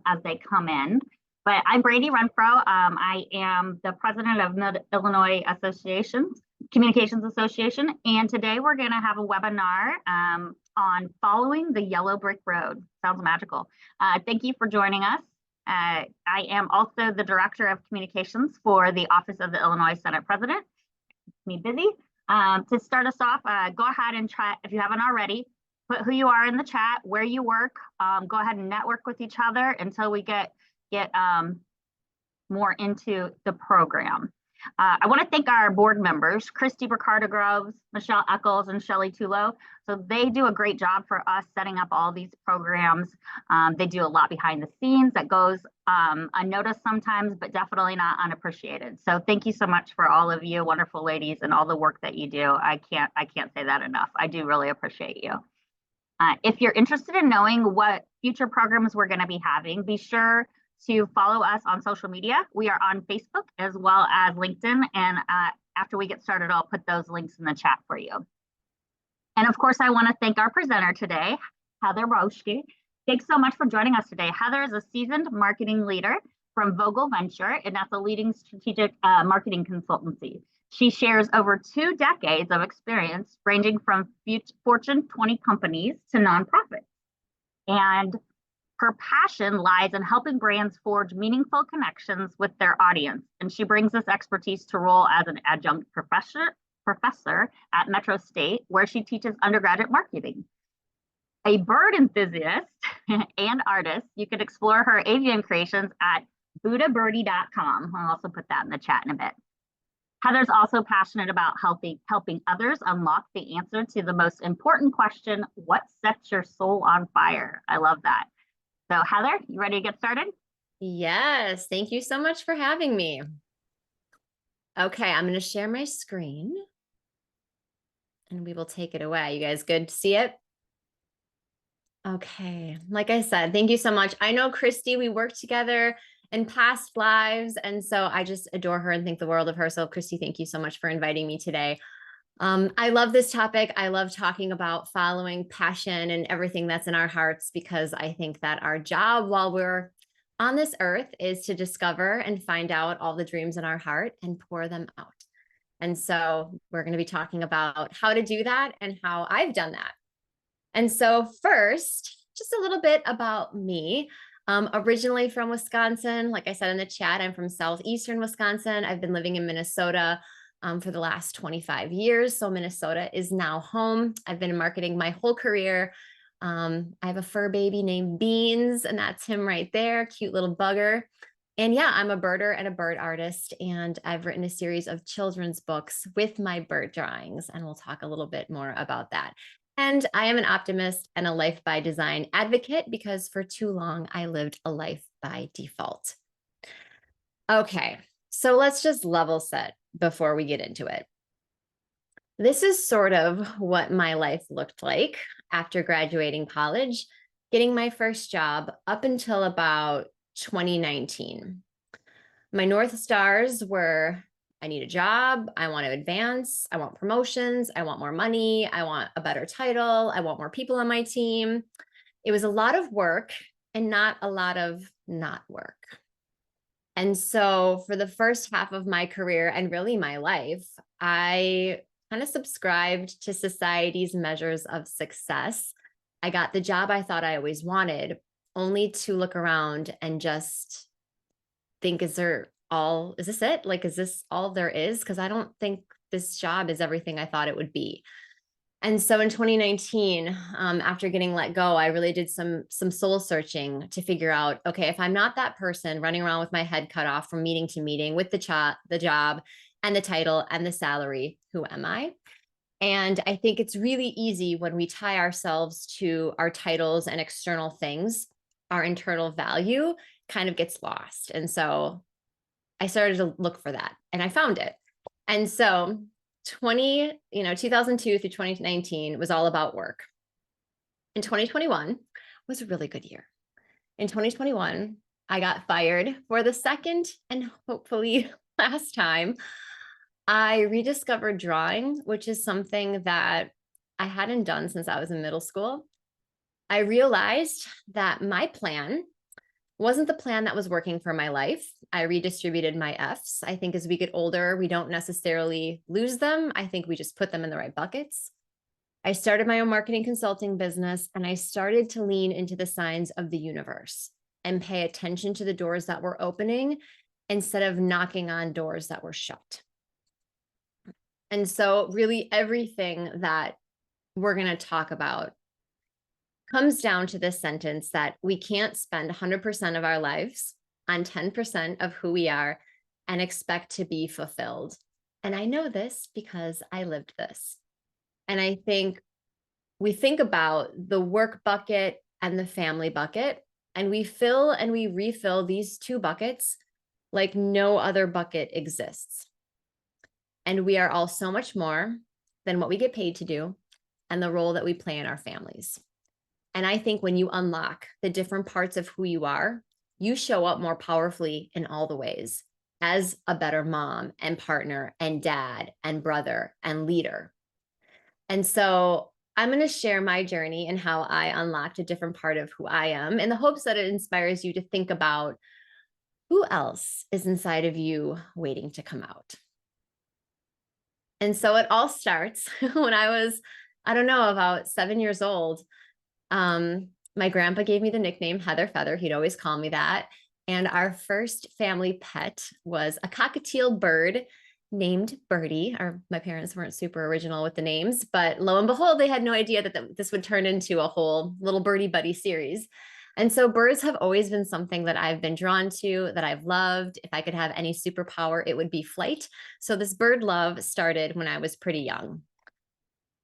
as they come in. But I'm Brady Renfro. I am the president of Mid-Illinois Communications Association. And today we're going to have a webinar on following the yellow brick road. Sounds magical. Thank you for joining us. I am also the director of communications for the Office of the Illinois Senate President. Me busy. To start us off, go ahead and try, if you haven't already, put who you are in the chat, where you work. Go ahead and network with each other until we get more into the program. I want to thank our board members, Christy Ricardo Groves, Michelle Eccles, and Shelley Tulo. So they do a great job for us setting up all these programs. They do a lot behind the scenes that goes unnoticed sometimes, but definitely not unappreciated. So thank you so much for all of you wonderful ladies and all the work that you do. I can't say that enough. I do really appreciate you. If you're interested in knowing what future programs we're going to be having, be sure to follow us on social media. We are on Facebook as well as LinkedIn. And after we get started, I'll put those links in the chat for you. And of course, I want to thank our presenter today, Heather Roschke. Thanks so much for joining us today. Heather is a seasoned marketing leader from Vogel Venture, and that's a leading strategic marketing consultancy. She shares over 2 decades of experience ranging from Fortune 20 companies to nonprofits. And her passion lies in helping brands forge meaningful connections with their audience. And she brings this expertise to role as an adjunct professor at Metro State, where she teaches undergraduate marketing. A bird enthusiast and artist, you can explore her avian creations at buddhabirdie.com. I'll also put that in the chat in a bit. Heather's also passionate about helping others unlock the answer to the most important question, what sets your soul on fire? I love that. So Heather, you ready to get started? Yes, thank you so much for having me. Okay, I'm going to share my screen and we will take it away. You guys good to see it? Okay, like I said, thank you so much. I know Christy, we worked together in past lives, and so I just adore her and think the world of her. So Christy, thank you so much for inviting me today. I love this topic. I love talking about following passion and everything that's in our hearts, because I think that our job while we're on this earth is to discover and find out all the dreams in our heart and pour them out. And so we're going to be talking about how to do that and how I've done that. And so first, just a little bit about me. Originally from Wisconsin, like I said in the chat, I'm from southeastern Wisconsin. I've been living in Minnesota for the last 25 years. So Minnesota is now home. I've been in marketing my whole career. I have a fur baby named Beans, and that's him right there, cute little bugger. And yeah, I'm a birder and a bird artist, and I've written a series of children's books with my bird drawings, and we'll talk a little bit more about that. And I am an optimist and a life by design advocate, because for too long I lived a life by default. Okay, so let's just level set before we get into it. This is sort of what my life looked like after graduating college, getting my first job up until about 2019. My North Stars were, I need a job, I want to advance, I want promotions, I want more money, I want a better title, I want more people on my team. It was a lot of work and not a lot of not work. And so for the first half of my career and really my life, I kind of subscribed to society's measures of success. I got the job I thought I always wanted, only to look around and just think, is this it? Like, is this all there is? Because I don't think this job is everything I thought it would be. And so in 2019, after getting let go, I really did some soul searching to figure out, okay, if I'm not that person running around with my head cut off from meeting to meeting with the job and the title and the salary, who am I? And I think it's really easy when we tie ourselves to our titles and external things, our internal value kind of gets lost. And so I started to look for that, and I found it. And so 2002 through 2019 was all about work. In 2021 was a really good year. In 2021, I got fired for the second and hopefully last time. I rediscovered drawing, which is something that I hadn't done since I was in middle school. I realized that my plan wasn't the plan that was working for my life. I redistributed my Fs. I think as we get older, we don't necessarily lose them. I think we just put them in the right buckets. I started my own marketing consulting business, and I started to lean into the signs of the universe and pay attention to the doors that were opening instead of knocking on doors that were shut. And so really everything that we're going to talk about comes down to this sentence that we can't spend 100% of our lives on 10% of who we are and expect to be fulfilled. And I know this because I lived this. And I think we think about the work bucket and the family bucket, and we fill and we refill these two buckets like no other bucket exists. And we are all so much more than what we get paid to do and the role that we play in our families. And I think when you unlock the different parts of who you are, you show up more powerfully in all the ways as a better mom and partner and dad and brother and leader. And so I'm going to share my journey and how I unlocked a different part of who I am in the hopes that it inspires you to think about who else is inside of you waiting to come out. And so it all starts when I was, I don't know, about 7 years old. My grandpa gave me the nickname Heather Feather. He'd always call me that. And our first family pet was a cockatiel bird named Birdie. My parents weren't super original with the names, but lo and behold, they had no idea that this would turn into a whole little birdie buddy series. And so birds have always been something that I've been drawn to, that I've loved. If I could have any superpower, it would be flight. So this bird love started when I was pretty young.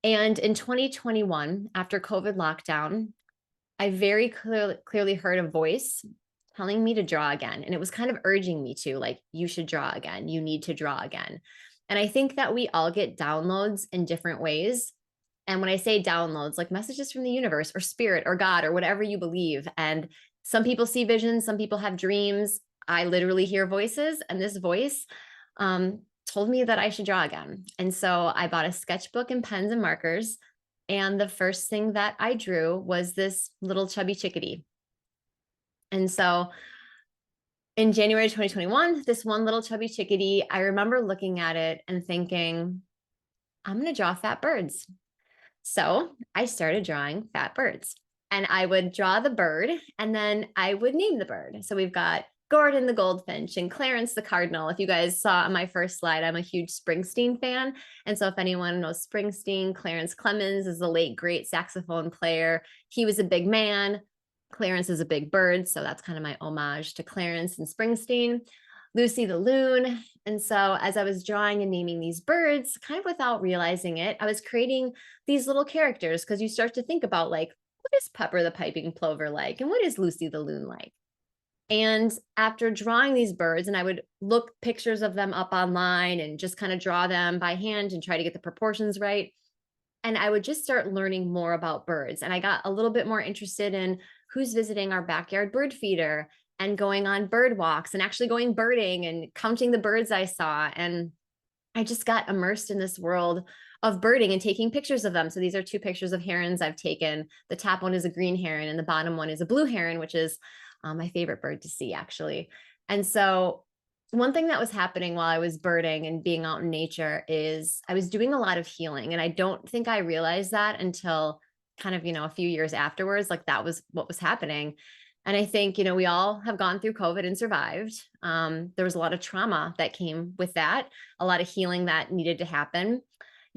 And in 2021, after COVID lockdown, I very clearly heard a voice telling me to draw again. And it was kind of urging me to, like, you should draw again. You need to draw again. And I think that we all get downloads in different ways. And when I say downloads, like messages from the universe or spirit or God or whatever you believe. And some people see visions, some people have dreams. I literally hear voices, and this voice told me that I should draw again. And so I bought a sketchbook and pens and markers. And the first thing that I drew was this little chubby chickadee. And so in January 2021, this one little chubby chickadee, I remember looking at it and thinking, I'm going to draw fat birds. So I started drawing fat birds, and I would draw the bird and then I would name the bird. So we've got Gordon the goldfinch and Clarence the cardinal. If you guys saw on my first slide, I'm a huge Springsteen fan. And so if anyone knows Springsteen, Clarence Clemens is the late great saxophone player. He was a big man. Clarence is a big bird. So that's kind of my homage to Clarence and Springsteen. Lucy the loon. And so as I was drawing and naming these birds, kind of without realizing it, I was creating these little characters, because you start to think about, like, what is Pepper the piping plover like? And what is Lucy the loon like? And after drawing these birds, and I would look pictures of them up online and just kind of draw them by hand and try to get the proportions right. And I would just start learning more about birds. And I got a little bit more interested in who's visiting our backyard bird feeder and going on bird walks and actually going birding and counting the birds I saw. And I just got immersed in this world of birding and taking pictures of them. So these are 2 pictures of herons I've taken. The top one is a green heron and the bottom one is a blue heron, which is my favorite bird to see, actually. And so one thing that was happening while I was birding and being out in nature is I was doing a lot of healing. And I don't think I realized that until kind of, a few years afterwards, like that was what was happening. And I think, we all have gone through COVID and survived. There was a lot of trauma that came with that, a lot of healing that needed to happen.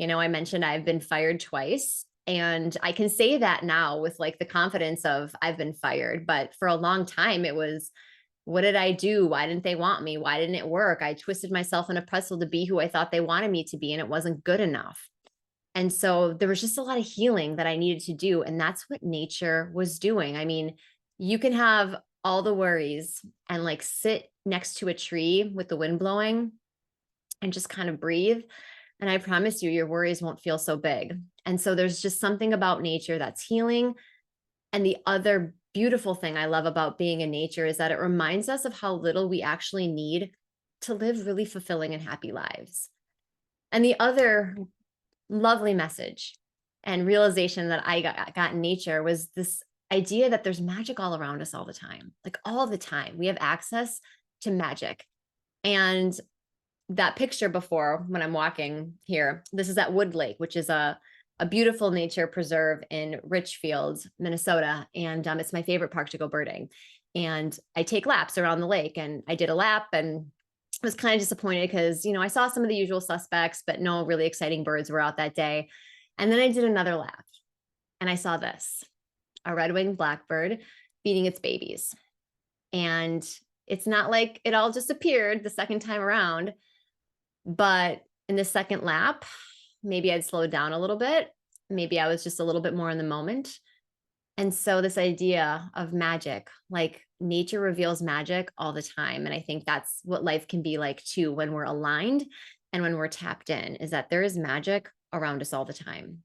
I mentioned I've been fired twice. And I can say that now with like the confidence of I've been fired. But for a long time, it was, what did I do? Why didn't they want me? Why didn't it work? I twisted myself in a pretzel to be who I thought they wanted me to be, and it wasn't good enough. And so there was just a lot of healing that I needed to do. And that's what nature was doing. I mean, you can have all the worries and like sit next to a tree with the wind blowing and just kind of breathe. And I promise you, your worries won't feel so big. And so there's just something about nature that's healing. And the other beautiful thing I love about being in nature is that it reminds us of how little we actually need to live really fulfilling and happy lives. And the other lovely message and realization that I got in nature was this idea that there's magic all around us all the time, like all the time. We have access to magic. And that picture before, when I'm walking here, this is at Wood Lake, which is a beautiful nature preserve in Richfield, Minnesota. And it's my favorite park to go birding. And I take laps around the lake, and I did a lap and was kind of disappointed because, I saw some of the usual suspects, but no really exciting birds were out that day. And then I did another lap and I saw this, a red-winged blackbird feeding its babies. And it's not like it all just appeared the second time around, but in the second lap, maybe I'd slowed down a little bit. Maybe I was just a little bit more in the moment. And so this idea of magic, like nature reveals magic all the time. And I think that's what life can be like too, when we're aligned and when we're tapped in, is that there is magic around us all the time.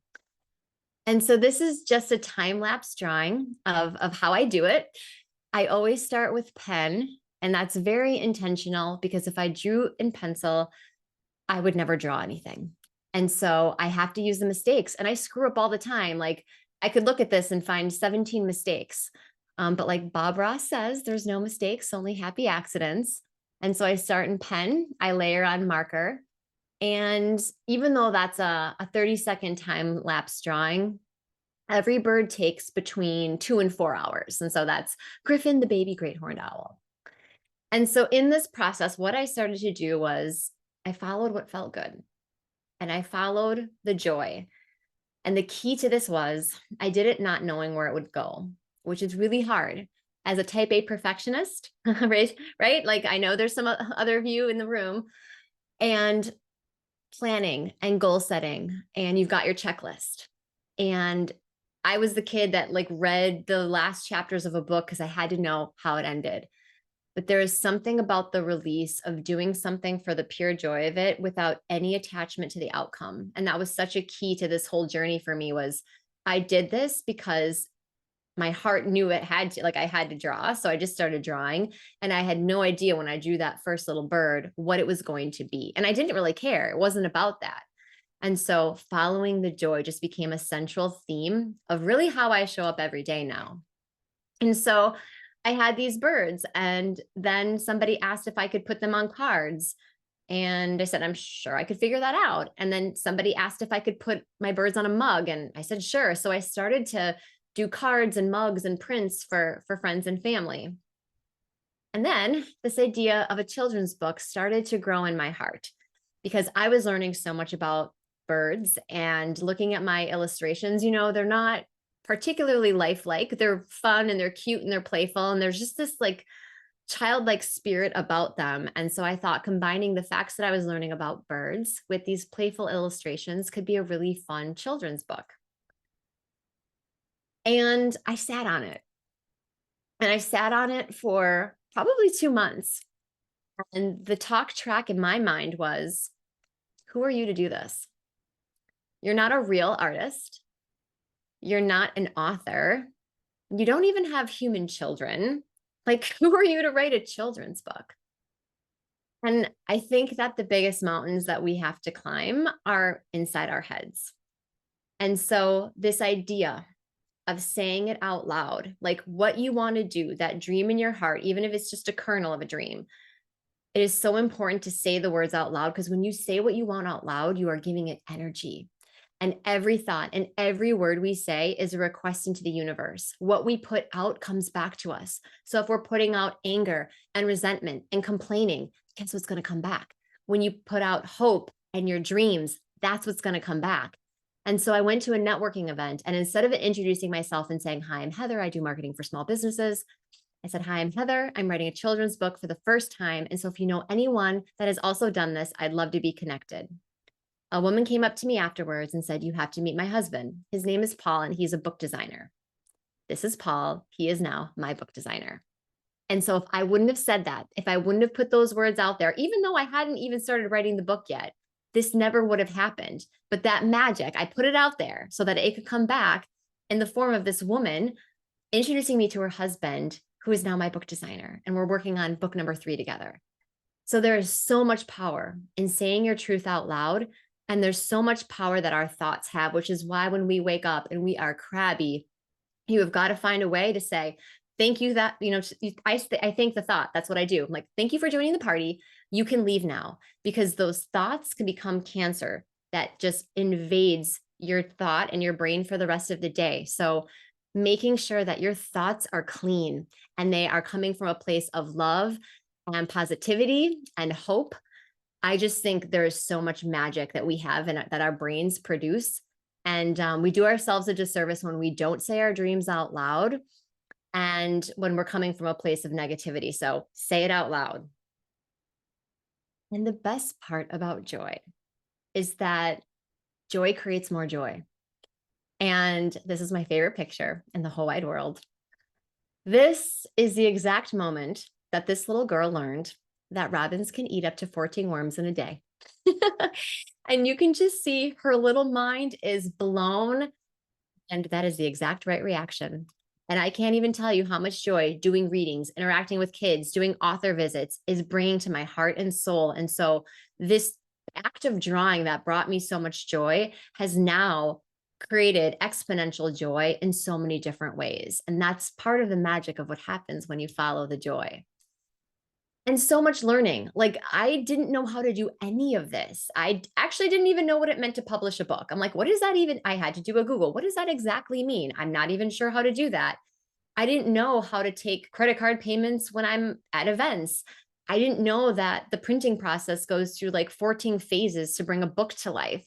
And so this is just a time-lapse drawing of how I do it. I always start with pen, and that's very intentional because if I drew in pencil, I would never draw anything. And so I have to use the mistakes, and I screw up all the time. Like I could look at this and find 17 mistakes. But like Bob Ross says, there's no mistakes, only happy accidents. And so I start in pen, I layer on marker. And even though that's a 30-second time lapse drawing, every bird takes between 2 and 4 hours. And so that's Griffin, the baby great horned owl. And so in this process, what I started to do was I followed what felt good, and I followed the joy. And the key to this was I did it not knowing where it would go, which is really hard as a type A perfectionist, right? Like I know there's some other of you in the room, and planning and goal setting, and you've got your checklist. And I was the kid that like read the last chapters of a book because I had to know how it ended. But there is something about the release of doing something for the pure joy of it without any attachment to the outcome. And that was such a key to this whole journey for me. Was I did this because my heart knew it had to, like I had to draw. So I just started drawing, and I had no idea when I drew that first little bird what it was going to be. And I didn't really care. It wasn't about that. And so following the joy just became a central theme of really how I show up every day now. And so I had these birds, and then somebody asked if I could put them on cards. And I said, I'm sure I could figure that out. And then somebody asked if I could put my birds on a mug, and I said, sure. So I started to do cards and mugs and prints for friends and family. And then this idea of a children's book started to grow in my heart because I was learning so much about birds and looking at my illustrations. They're not particularly lifelike. They're fun and they're cute and they're playful. And there's just this like childlike spirit about them. And so I thought combining the facts that I was learning about birds with these playful illustrations could be a really fun children's book. And I sat on it. And I sat on it for probably 2 months. And the talk track in my mind was, who are you to do this? You're not a real artist. You're not an author. You don't even have human children. Like, who are you to write a children's book? And I think that the biggest mountains that we have to climb are inside our heads. And so this idea of saying it out loud, like what you want to do, that dream in your heart, even if it's just a kernel of a dream, it is so important to say the words out loud, because when you say what you want out loud, you are giving it energy. And every thought and every word we say is a request into the universe. What we put out comes back to us. So if we're putting out anger and resentment and complaining, guess what's going to come back? When you put out hope and your dreams, that's what's going to come back. And so I went to a networking event, and instead of introducing myself and saying, hi, I'm Heather, I do marketing for small businesses, I said, hi, I'm Heather, I'm writing a children's book for the first time. And so if you know anyone that has also done this, I'd love to be connected. A woman came up to me afterwards and said, you have to meet my husband. His name is Paul, and he's a book designer. This is Paul. He is now my book designer. And so if I wouldn't have said that, if I wouldn't have put those words out there, even though I hadn't even started writing the book yet, this never would have happened. But that magic, I put it out there so that it could come back in the form of this woman introducing me to her husband, who is now my book designer. And we're working on book number 3 together. So there is so much power in saying your truth out loud. And there's so much power that our thoughts have, which is why when we wake up and we are crabby You have got to find a way to say, thank you that, I think the thought, that's what I do. I'm like, thank you for joining the party. You can leave now, because those thoughts can become cancer that just invades your thought and your brain for the rest of the day. So making sure that your thoughts are clean and they are coming from a place of love and positivity and hope. I just think there is so much magic that we have and that our brains produce. And we do ourselves a disservice when we don't say our dreams out loud and when we're coming from a place of negativity. So say it out loud. And the best part about joy is that joy creates more joy. And this is my favorite picture in the whole wide world. This is the exact moment that this little girl learned that robins can eat up to 14 worms in a day. And you can just see her little mind is blown. And that is the exact right reaction. And I can't even tell you how much joy doing readings, interacting with kids, doing author visits is bringing to my heart and soul. And so this act of drawing that brought me so much joy has now created exponential joy in so many different ways. And that's part of the magic of what happens when you follow the joy. And so much learning. Like, I didn't know how to do any of this. I actually didn't even know what it meant to publish a book. I'm like, what is that even? I had to do a Google. What does that exactly mean? I'm not even sure how to do that. I didn't know how to take credit card payments when I'm at events. I didn't know that the printing process goes through like 14 phases to bring a book to life.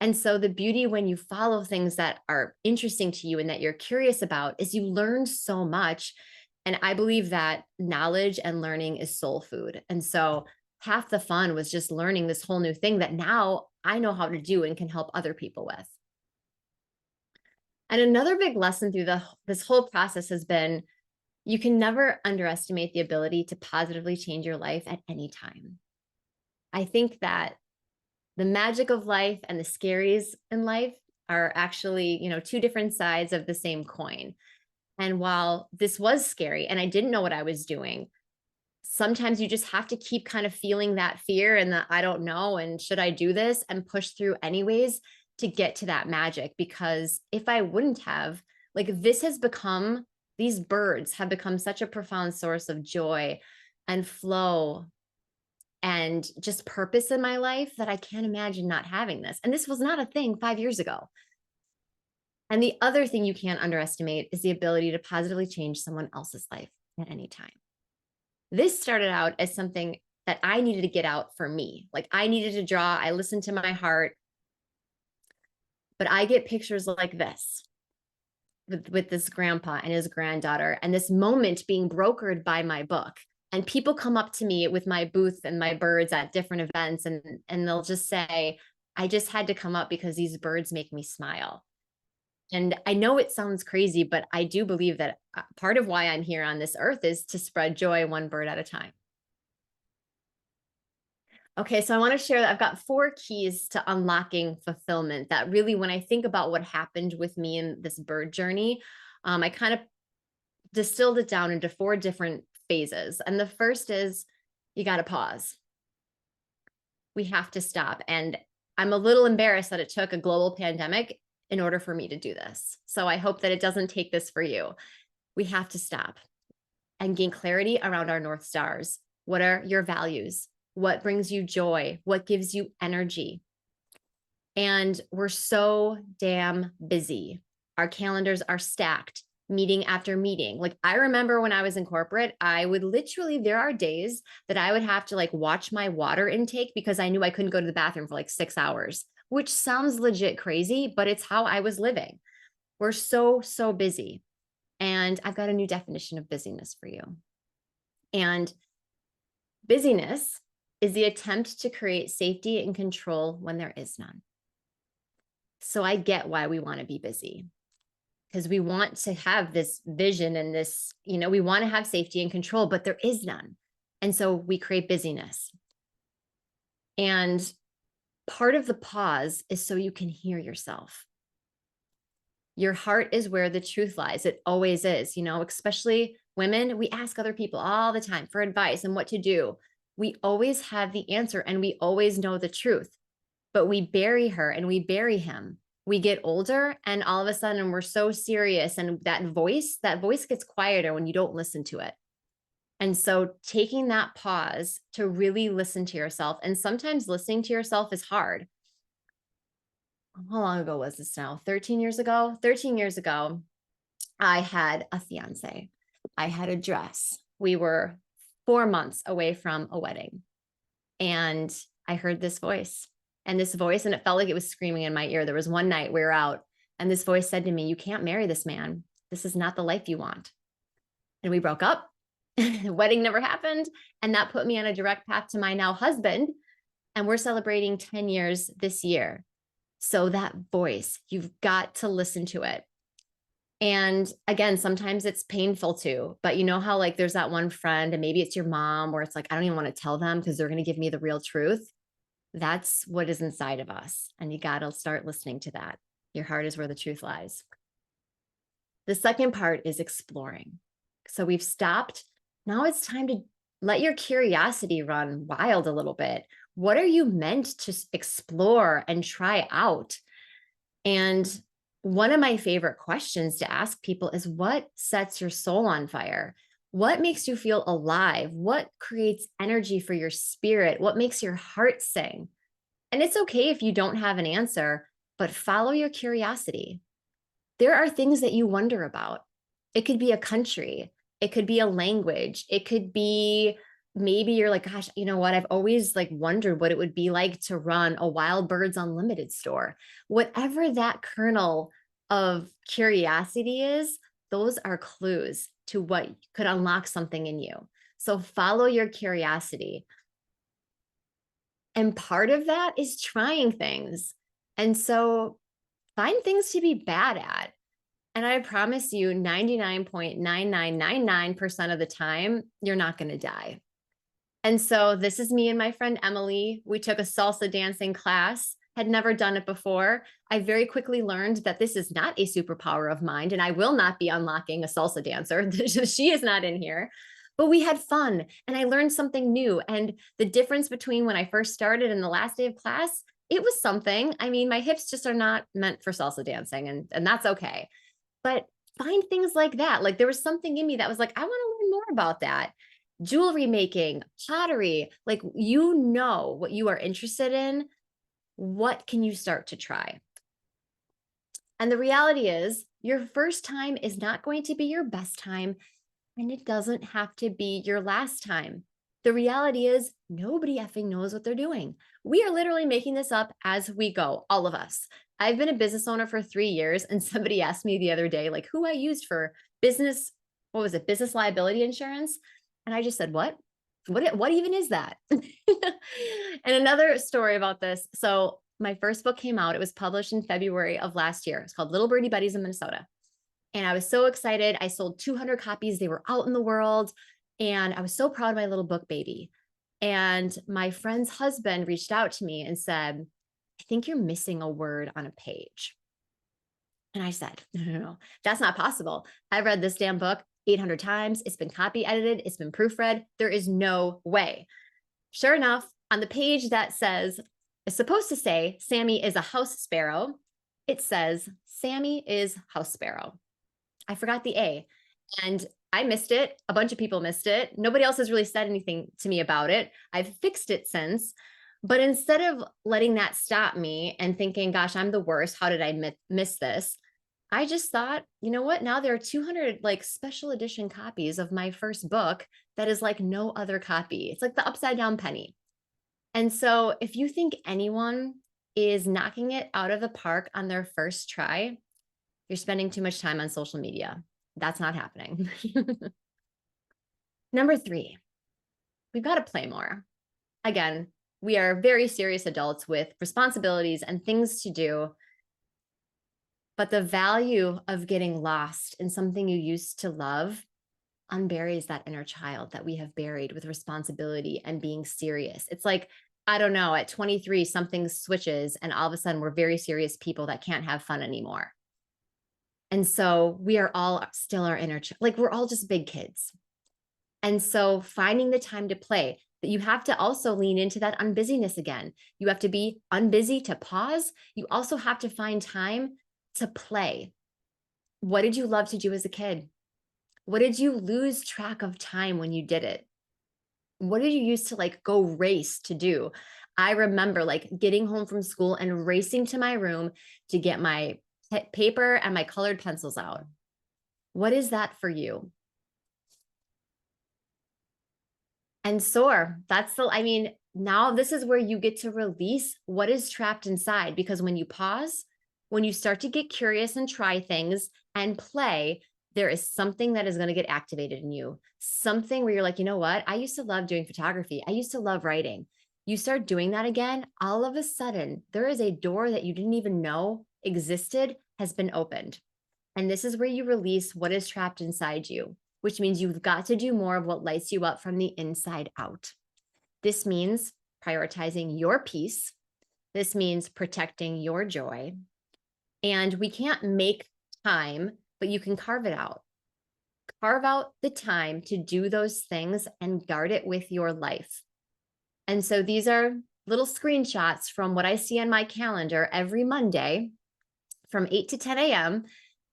And so the beauty when you follow things that are interesting to you and that you're curious about is you learn so much. And I believe that knowledge and learning is soul food. And so half the fun was just learning this whole new thing that now I know how to do and can help other people with. And another big lesson through this whole process has been, you can never underestimate the ability to positively change your life at any time. I think that the magic of life and the scaries in life are actually, two different sides of the same coin. And while this was scary and I didn't know what I was doing, sometimes you just have to keep kind of feeling that fear and that I don't know, and should I do this, and push through anyways to get to that magic. Because if I wouldn't have, like, these birds have become such a profound source of joy and flow and just purpose in my life that I can't imagine not having this. And this was not a thing 5 years ago. And the other thing you can't underestimate is the ability to positively change someone else's life at any time. This started out as something that I needed to get out for me. Like, I needed to draw, I listened to my heart. But I get pictures like this with this grandpa and his granddaughter, and this moment being brokered by my book. And people come up to me with my booth and my birds at different events, and they'll just say, I just had to come up because these birds make me smile. And I know it sounds crazy, but I do believe that part of why I'm here on this earth is to spread joy one bird at a time. Okay, so I want to share that I've got 4 keys to unlocking fulfillment that really, when I think about what happened with me in this bird journey, I kind of distilled it down into 4 different phases. And the first is, you got to pause. We have to stop. And I'm a little embarrassed that it took a global pandemic in order for me to do this. So I hope that it doesn't take this for you. We have to stop and gain clarity around our North Stars. What are your values? What brings you joy? What gives you energy? And we're so damn busy. Our calendars are stacked, meeting after meeting. Like, I remember when I was in corporate, I would literally, there are days that I would have to like watch my water intake because I knew I couldn't go to the bathroom for like 6 hours, which sounds legit crazy, but it's how I was living. We're so, so busy. And I've got a new definition of busyness for you. And busyness is the attempt to create safety and control when there is none. So I get why we want to be busy, because we want to have this vision and this, we want to have safety and control, but there is none. And so we create busyness. And part of the pause is so you can hear yourself. Your heart is where the truth lies. It always is, especially women. We ask other people all the time for advice and what to do. We always have the answer and we always know the truth, but we bury her and we bury him We get older and all of a sudden we're so serious, and that voice gets quieter when you don't listen to it. And so taking that pause to really listen to yourself, and sometimes listening to yourself is hard. How long ago was this now? 13 years ago? 13 years ago, I had a fiance. I had a dress. We were 4 months away from a wedding. And I heard this voice, and it felt like it was screaming in my ear. There was one night we were out, and this voice said to me, "You can't marry this man. This is not the life you want." And we broke up. The wedding never happened. And that put me on a direct path to my now husband. And we're celebrating 10 years this year. So that voice, you've got to listen to it. And again, sometimes it's painful too, but you know how like there's that one friend, and maybe it's your mom, where it's like, I don't even want to tell them because they're going to give me the real truth. That's what is inside of us. And you got to start listening to that. Your heart is where the truth lies. The second part is exploring. So we've stopped. Now it's time to let your curiosity run wild a little bit. What are you meant to explore and try out? And one of my favorite questions to ask people is, what sets your soul on fire? What makes you feel alive? What creates energy for your spirit? What makes your heart sing? And it's okay if you don't have an answer, but follow your curiosity. There are things that you wonder about. It could be a country. It could be a language. It could be maybe you're like, gosh, you know what? I've always like wondered what it would be like to run a Wild Birds Unlimited store. Whatever that kernel of curiosity is, those are clues to what could unlock something in you. So follow your curiosity. And part of that is trying things. And so find things to be bad at. And I promise you, 99.9999% of the time, you're not going to die. And so this is me and my friend Emily. We took a salsa dancing class, had never done it before. I very quickly learned that this is not a superpower of mine, and I will not be unlocking a salsa dancer. She is not in here. But we had fun, and I learned something new. And the difference between when I first started and the last day of class, it was something. I mean, my hips just are not meant for salsa dancing, and that's okay. But find things like that. Like there was something in me that was like, I want to learn more about that. Jewelry making, pottery, like you know what you are interested in. What can you start to try? And the reality is, your first time is not going to be your best time, and it doesn't have to be your last time. The reality is, nobody effing knows what they're doing. We are literally making this up as we go, all of us. I've been a business owner for 3 years, and somebody asked me the other day, like, who I used for business, what was it, business liability insurance? And I just said, what even is that? And another story about this. So my first book came out. It was published in February of last year. It's called Little Birdie Buddies in Minnesota. And I was so excited. I sold 200 copies. They were out in the world. And I was so proud of my little book baby. And my friend's husband reached out to me and said, I think you're missing a word on a page. And I said, no, that's not possible. I've read this damn book 800 times. It's been copy edited. It's been proofread. There is no way. Sure enough, on the page that says, it's supposed to say, Sammy is a house sparrow, it says, Sammy is house sparrow. I forgot the A, and I missed it. A bunch of people missed it. Nobody else has really said anything to me about it. I've fixed it since. But instead of letting that stop me and thinking, gosh, I'm the worst, how did I miss this? I just thought, you know what? Now there are 200 like special edition copies of my first book that is like no other copy. It's like the upside down penny. And so if you think anyone is knocking it out of the park on their first try, you're spending too much time on social media. That's not happening. Number 3, we've got to play more. Again, we are very serious adults with responsibilities and things to do. But the value of getting lost in something you used to love unburies that inner child that we have buried with responsibility and being serious. It's like, I don't know, at 23, something switches and all of a sudden we're very serious people that can't have fun anymore. And so we are all still our inner child. Like we're all just big kids. And so finding the time to play, That you have to also lean into that unbusyness again. You have to be unbusy to pause. You also have to find time to play. What did you love to do as a kid? What did you lose track of time when you did it? What did you used to like go race to do? I remember like getting home from school and racing to my room to get my paper and my colored pencils out. What is that for you? And soar, now this is where you get to release what is trapped inside, because when you pause, when you start to get curious and try things and play, there is something that is going to get activated in you. Something where you're like, you know what? I used to love doing photography. I used to love writing. You start doing that again, all of a sudden, there is a door that you didn't even know existed has been opened. And this is where you release what is trapped inside you, which means you've got to do more of what lights you up from the inside out. This means prioritizing your peace. This means protecting your joy. And we can't make time, but you can carve it out. Carve out the time to do those things and guard it with your life. And so these are little screenshots from what I see on my calendar every Monday from 8 to 10 a.m.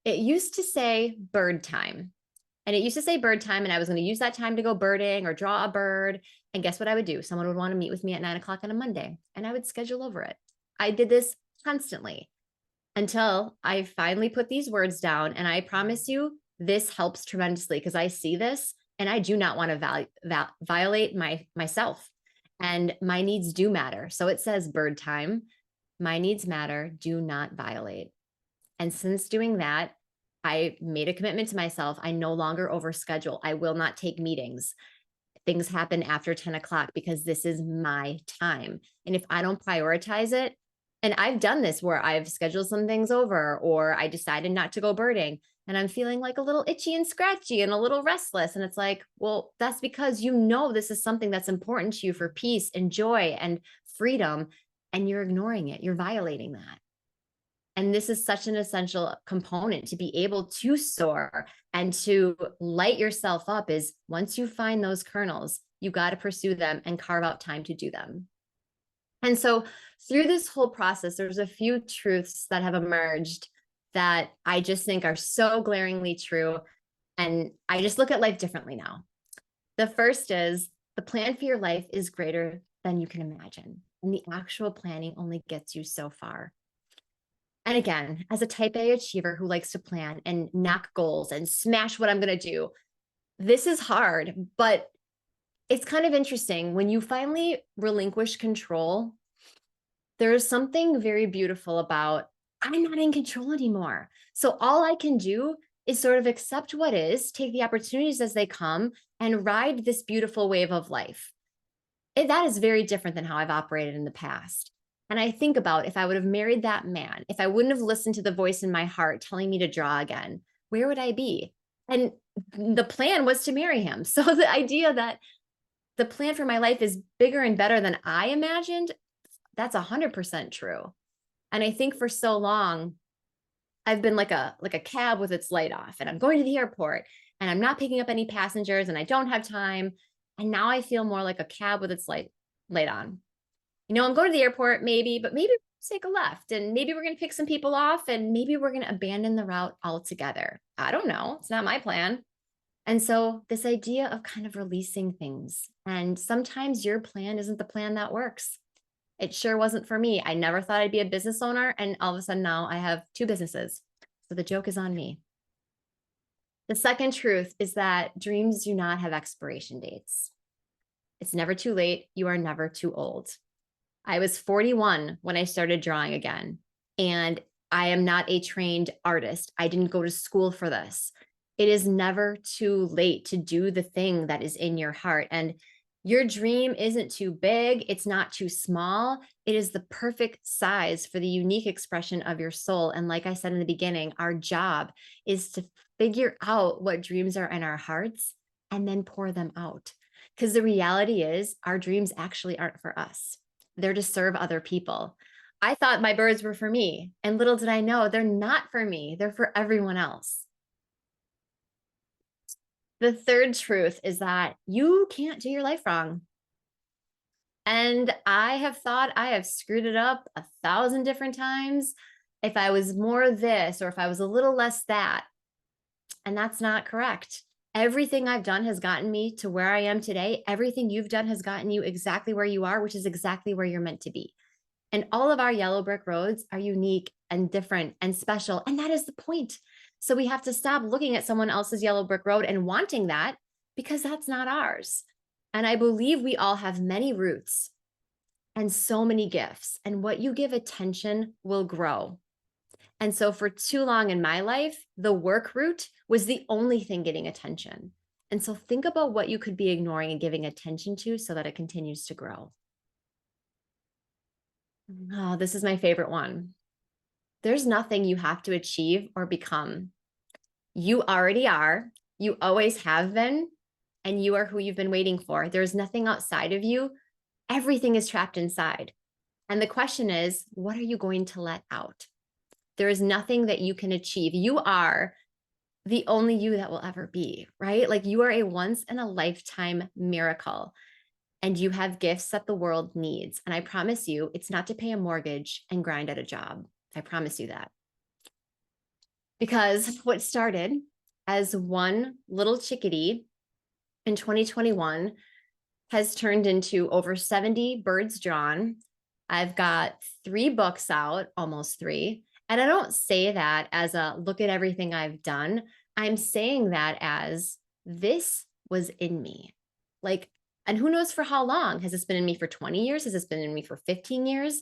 It used to say bird time. And it used to say bird time, and I was going to use that time to go birding or draw a bird. And guess what I would do? Someone would want to meet with me at 9 o'clock on a Monday, and I would schedule over it. I did this constantly until I finally put these words down. And I promise you, this helps tremendously, because I see this and I do not want to violate myself, and my needs do matter. So it says bird time. My needs matter. Do not violate. And since doing that, I made a commitment to myself. I no longer overschedule. I will not take meetings. Things happen after 10 o'clock because this is my time. And if I don't prioritize it, and I've done this where I've scheduled some things over, or I decided not to go birding and I'm feeling like a little itchy and scratchy and a little restless. And it's like, well, that's because you know this is something that's important to you for peace and joy and freedom, and you're ignoring it. You're violating that. And this is such an essential component to be able to soar and to light yourself up. Is once you find those kernels, you got to pursue them and carve out time to do them. And so through this whole process, there's a few truths that have emerged that I just think are so glaringly true. And I just look at life differently now. The first is the plan for your life is greater than you can imagine. And the actual planning only gets you so far. And again, as a type A achiever who likes to plan and knock goals and smash what I'm going to do, this is hard, but it's kind of interesting. When you finally relinquish control, there's something very beautiful about, I'm not in control anymore. So all I can do is sort of accept what is, take the opportunities as they come, and ride this beautiful wave of life. And that is very different than how I've operated in the past. And I think about, if I would have married that man, if I wouldn't have listened to the voice in my heart telling me to draw again, where would I be? And the plan was to marry him. So the idea that the plan for my life is bigger and better than I imagined, that's 100% true. And I think for so long, I've been like a cab with its light off, and I'm going to the airport and I'm not picking up any passengers and I don't have time. And now I feel more like a cab with its light on. I'm going to the airport, maybe, but maybe we'll take a left, and maybe we're going to pick some people off, and maybe we're going to abandon the route altogether. I don't know. It's not my plan. And so this idea of kind of releasing things, and sometimes your plan isn't the plan that works. It sure wasn't for me. I never thought I'd be a business owner, and all of a sudden now I have 2 businesses. So the joke is on me. The second truth is that dreams do not have expiration dates. It's never too late. You are never too old. I was 41 when I started drawing again, and I am not a trained artist. I didn't go to school for this. It is never too late to do the thing that is in your heart. And your dream isn't too big. It's not too small. It is the perfect size for the unique expression of your soul. And like I said in the beginning, our job is to figure out what dreams are in our hearts and then pour them out. Because the reality is, our dreams actually aren't for us. They're to serve other people. I thought my birds were for me, and little did I know they're not for me. They're for everyone else. The third truth is that you can't do your life wrong. And I have thought I have screwed it up 1,000 different times. If I was more this, or if I was a little less that, and that's not correct. Everything I've done has gotten me to where I am today. Everything you've done has gotten you exactly where you are, which is exactly where you're meant to be. And all of our yellow brick roads are unique and different and special. And that is the point. So we have to stop looking at someone else's yellow brick road and wanting that, because that's not ours. And I believe we all have many roots and so many gifts. And what you give attention will grow. And so for too long in my life, the work route was the only thing getting attention. And so think about what you could be ignoring and giving attention to so that it continues to grow. Oh, this is my favorite one. There's nothing you have to achieve or become. You already are, you always have been, and you are who you've been waiting for. There's nothing outside of you. Everything is trapped inside. And the question is, what are you going to let out? There is nothing that you can achieve. You are the only you that will ever be, right? Like you are a once in a lifetime miracle, and you have gifts that the world needs. And I promise you, it's not to pay a mortgage and grind at a job. I promise you that. Because what started as one little chickadee in 2021 has turned into over 70 birds drawn. I've got 3 books out, almost 3. And I don't say that as a look at everything I've done. I'm saying that as this was in me. Like, and who knows for how long? Has this been in me for 20 years? Has this been in me for 15 years?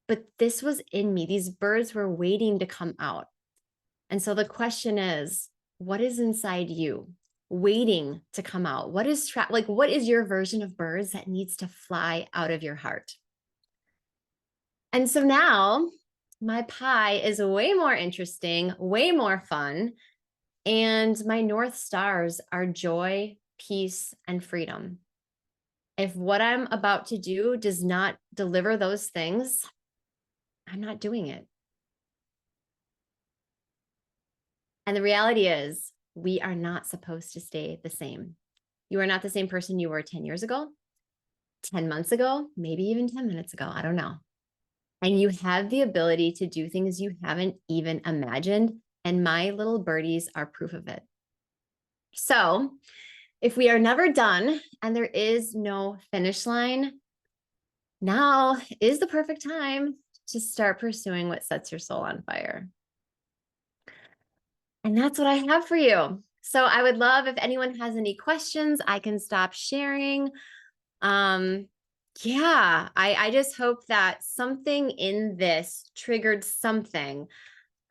But this was in me. These birds were waiting to come out. And so the question is, what is inside you waiting to come out? What is what is your version of birds that needs to fly out of your heart? And so now my pie is way more interesting, way more fun. And my North Stars are joy, peace, and freedom. If what I'm about to do does not deliver those things, I'm not doing it. And the reality is, we are not supposed to stay the same. You are not the same person you were 10 years ago, 10 months ago, maybe even 10 minutes ago. I don't know. And you have the ability to do things you haven't even imagined. And my little birdies are proof of it. So if we are never done and there is no finish line, now is the perfect time to start pursuing what sets your soul on fire. And that's what I have for you. So I would love if anyone has any questions, I can stop sharing. Yeah, I just hope that something in this triggered something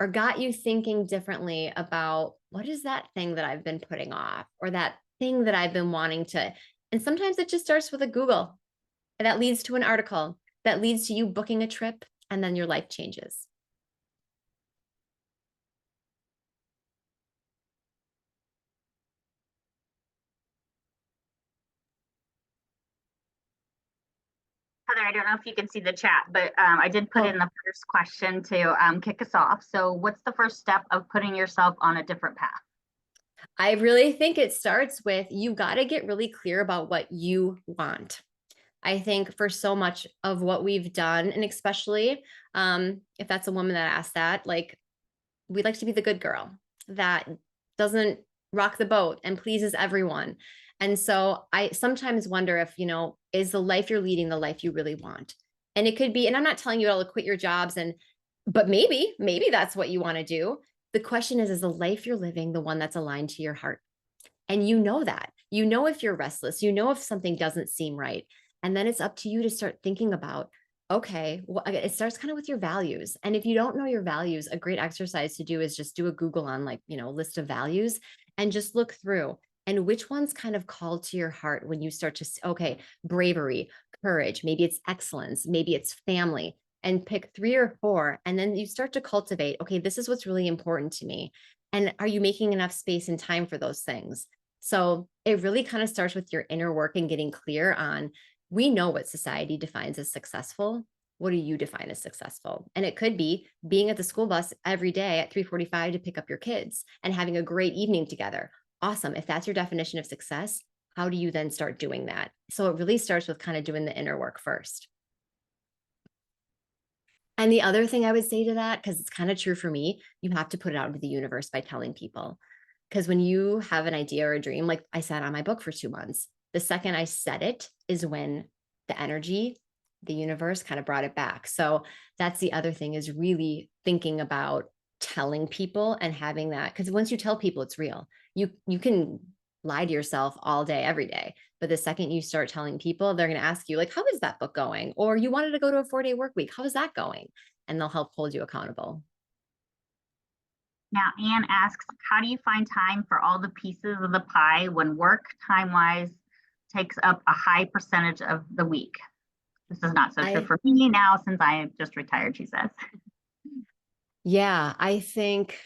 or got you thinking differently about what is that thing that I've been putting off or that thing that I've been wanting to. And sometimes it just starts with a Google and that leads to an article that leads to you booking a trip, and then your life changes. Heather, I don't know if you can see the chat, but I did put in the first question to kick us off. So what's the first step of putting yourself on a different path? I really think it starts with, you got to get really clear about what you want. I think for so much of what we've done, and especially if that's a woman that asked that, like, we like to be the good girl that doesn't rock the boat and pleases everyone. And so I sometimes wonder if, is the life you're leading the life you really want? And it could be, and I'm not telling you all to quit your jobs, but maybe that's what you want to do. The question is the life you're living the one that's aligned to your heart? And you know that. You know if you're restless, you know if something doesn't seem right. And then it's up to you to start thinking about, okay, well, it starts kind of with your values. And if you don't know your values, a great exercise to do is just do a Google on list of values and just look through and which ones kind of call to your heart when you start to, okay, bravery, courage, maybe it's excellence, maybe it's family, and pick 3 or 4. And then you start to cultivate, okay, this is what's really important to me. And are you making enough space and time for those things? So it really kind of starts with your inner work and getting clear on, we know what society defines as successful. What do you define as successful? And it could be being at the school bus every day at 3:45 to pick up your kids and having a great evening together. Awesome. If that's your definition of success, how do you then start doing that? So it really starts with kind of doing the inner work first. And the other thing I would say to that, because it's kind of true for me, you have to put it out into the universe by telling people. Because when you have an idea or a dream, like I sat on my book for 2 months, the second I said it is when the energy, the universe kind of brought it back. So that's the other thing, is really thinking about telling people and having that. Because once you tell people, it's real. You can lie to yourself all day, every day. But the second you start telling people, they're going to ask you, like, how is that book going? Or you wanted to go to a 4-day work week. How is that going? And they'll help hold you accountable. Now, Anne asks, how do you find time for all the pieces of the pie when work time-wise takes up a high percentage of the week? This is not so true for me now since I just retired, she says. Yeah, I think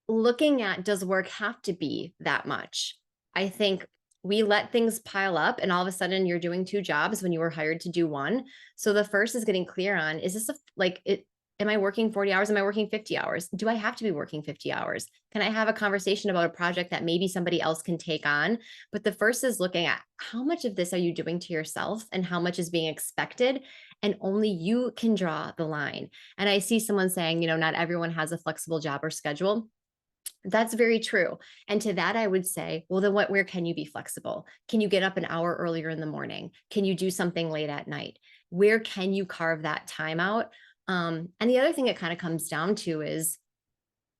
looking at, does work have to be that much? I think we let things pile up and all of a sudden you're doing 2 jobs when you were hired to do 1. So the first is getting clear on, is this am I working 40 hours? Am I working 50 hours? Do I have to be working 50 hours? Can I have a conversation about a project that maybe somebody else can take on? But the first is looking at, how much of this are you doing to yourself and how much is being expected? And only you can draw the line. And I see someone saying, not everyone has a flexible job or schedule. That's very true. And to that, I would say, well, then where can you be flexible? Can you get up an hour earlier in the morning? Can you do something late at night? Where can you carve that time out? And the other thing it kind of comes down to is,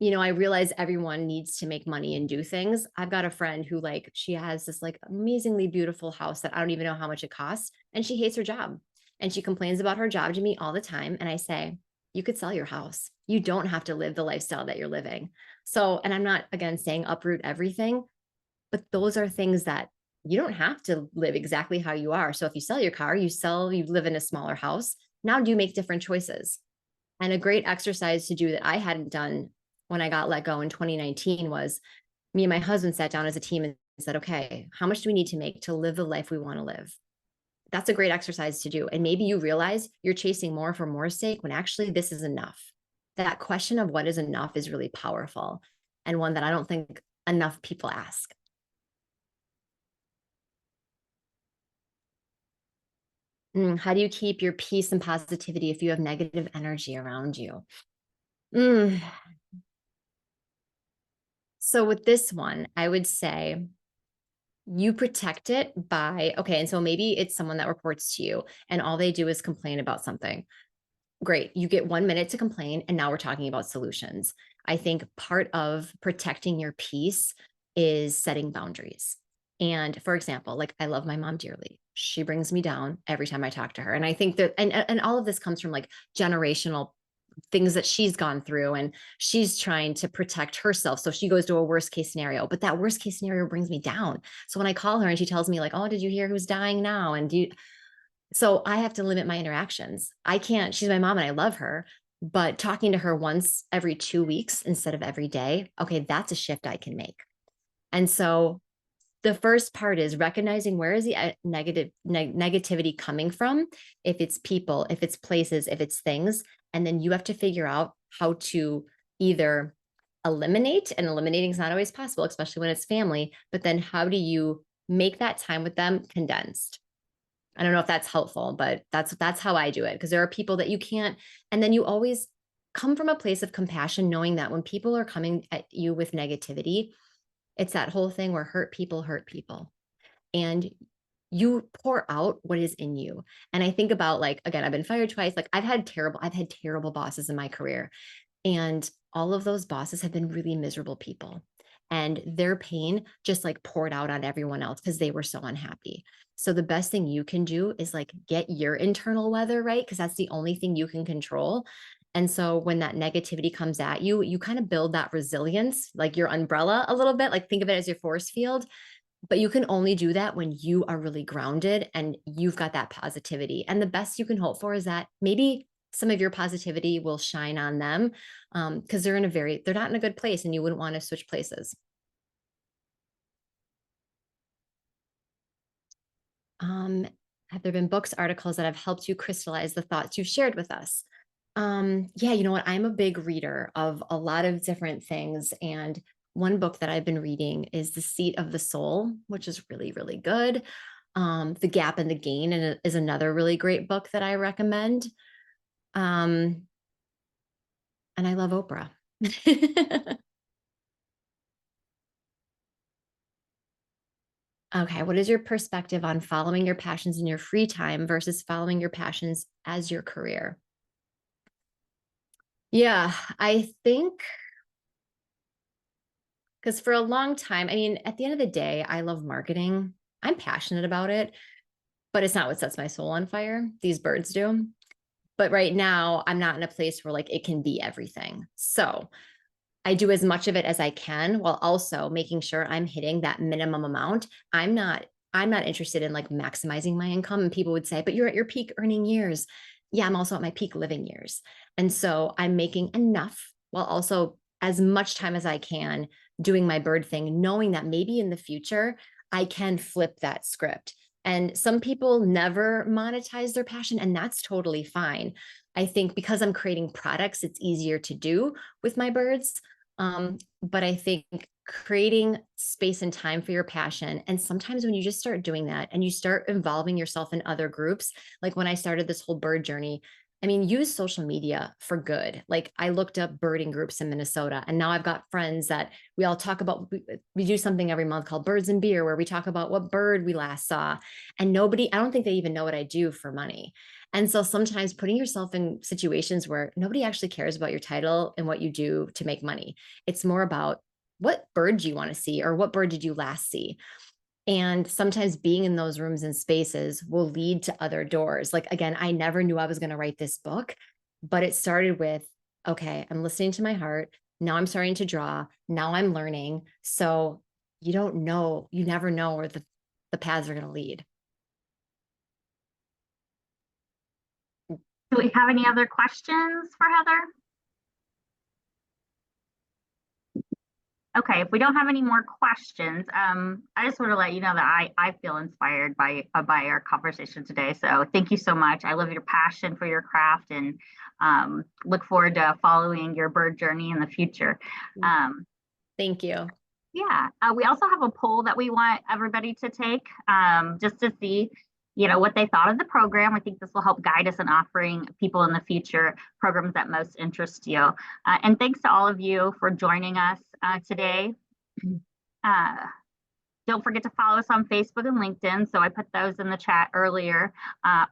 I realize everyone needs to make money and do things. I've got a friend who she has this amazingly beautiful house that I don't even know how much it costs. And she hates her job. And she complains about her job to me all the time. And I say, you could sell your house. You don't have to live the lifestyle that you're living. So, and I'm not, again, saying uproot everything, but those are things that you don't have to live exactly how you are. So if you sell your car, you live in a smaller house. Now do you make different choices? And a great exercise to do that I hadn't done when I got let go in 2019 was, me and my husband sat down as a team and said, okay, how much do we need to make to live the life we want to live? That's a great exercise to do. And maybe you realize you're chasing more for more's sake when actually this is enough. That question of what is enough is really powerful, and one that I don't think enough people ask. How do you keep your peace and positivity if you have negative energy around you? So with this one, I would say you protect it by, okay, and so maybe it's someone that reports to you and all they do is complain about something. Great. You get 1 minute to complain, and now we're talking about solutions. I think part of protecting your peace is setting boundaries. And for example, I love my mom dearly. She brings me down every time I talk to her. And I think that, and all of this comes from generational things that she's gone through, and she's trying to protect herself. So she goes to a worst case scenario, but that worst case scenario brings me down. So when I call her and she tells me oh, did you hear who's dying now? And so I have to limit my interactions. I can't, she's my mom and I love her, but talking to her once every 2 weeks instead of every day, okay, that's a shift I can make. And so the first part is recognizing, where is the negativity coming from? If it's people, if it's places, if it's things, and then you have to figure out how to either eliminate, and eliminating is not always possible, especially when it's family, but then how do you make that time with them condensed? I don't know if that's helpful, but that's how I do it. Because there are people that you can't, and then you always come from a place of compassion, knowing that when people are coming at you with negativity, it's that whole thing where hurt people, and you pour out what is in you. And I think about again, I've been fired twice. I've had terrible bosses in my career, and all of those bosses have been really miserable people. And their pain just poured out on everyone else because they were so unhappy. So the best thing you can do is get your internal weather right, because that's the only thing you can control. And so when that negativity comes at you, you kind of build that resilience, your umbrella a little bit, think of it as your force field. But you can only do that when you are really grounded and you've got that positivity. And the best you can hope for is that maybe some of your positivity will shine on them, because they're not in a good place and you wouldn't want to switch places. Have there been books, articles that have helped you crystallize the thoughts you've shared with us? Yeah, you know what? I'm a big reader of a lot of different things. And one book that I've been reading is The Seat of the Soul, which is really, really good. The Gap and the Gain is another really great book that I recommend. And I love Oprah. Okay, what is your perspective on following your passions in your free time versus following your passions as your career? Yeah, I think because for a long time, I mean, at the end of the day, I love marketing. I'm passionate about it, but it's not what sets my soul on fire. These birds do. But right now, I'm not in a place where like it can be everything. So I do as much of it as I can while also making sure I'm hitting that minimum amount. I'm not interested in like maximizing my income. And people would say, but you're at your peak earning years. Yeah, I'm also at my peak living years. And so I'm making enough while also as much time as I can doing my bird thing, knowing that maybe in the future I can flip that script. And some people never monetize their passion, and that's totally fine. I think because I'm creating products, it's easier to do with my birds. But I think creating space and time for your passion. And sometimes when you just start doing that and you start involving yourself in other groups, like when I started this whole bird journey, I mean, use social media for good. Like I looked up birding groups in Minnesota, and now I've got friends that we all talk about. We do something every month called Birds and Beer, where we talk about what bird we last saw. And nobody, I don't think they even know what I do for money. And so sometimes putting yourself in situations where nobody actually cares about your title and what you do to make money. It's more about what bird do you want to see, or what bird did you last see? And sometimes being in those rooms and spaces will lead to other doors. Like, again, I never knew I was going to write this book, but it started with, okay, I'm listening to my heart. Now I'm starting to draw. Now I'm learning. So you don't know, you never know where the paths are going to lead. Do we have any other questions for Heather? Okay, if we don't have any more questions, I just want to let you know that I feel inspired by our conversation today. So thank you so much. I love your passion for your craft, and look forward to following your bird journey in the future. Thank you. Yeah, we also have a poll that we want everybody to take, just to see, what they thought of the program. I think this will help guide us in offering people in the future programs that most interest you. And thanks to all of you for joining us today. Don't forget to follow us on Facebook and LinkedIn. So I put those in the chat earlier.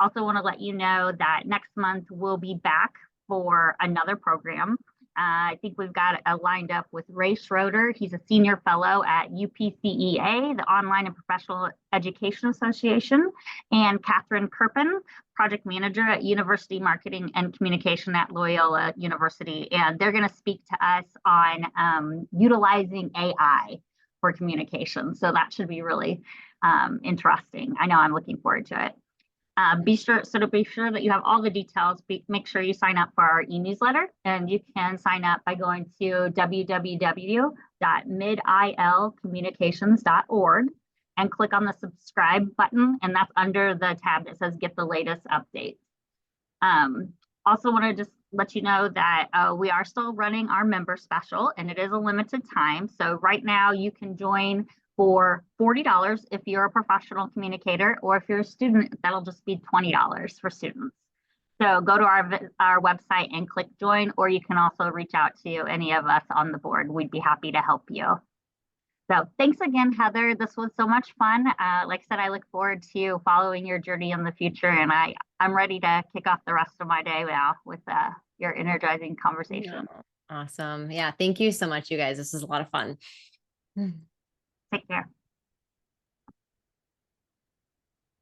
Also want to let you know that next month we'll be back for another program. I think we've got lined up with Ray Schroeder. He's a senior fellow at UPCEA, the Online and Professional Education Association, and Catherine Kirpin, project manager at University Marketing and Communication at Loyola University. And they're going to speak to us on utilizing AI for communication. So that should be really interesting. I know I'm looking forward to it. Be sure that you have all the details. Make sure you sign up for our e-newsletter, and you can sign up by going to www.midilcommunications.org and click on the subscribe button, and that's under the tab that says get the latest updates. Also want to just let you know that we are still running our member special, and it is a limited time. So right now you can join for $40 if you're a professional communicator, or if you're a student, that'll just be $20 for students. So go to our website and click join, or you can also reach out to any of us on the board. We'd be happy to help you. So thanks again, Heather. This was so much fun. Like I said, I look forward to following your journey in the future, and I'm ready to kick off the rest of my day now with your energizing conversation. Awesome. Yeah. Thank you so much, you guys. This was a lot of fun. Take care.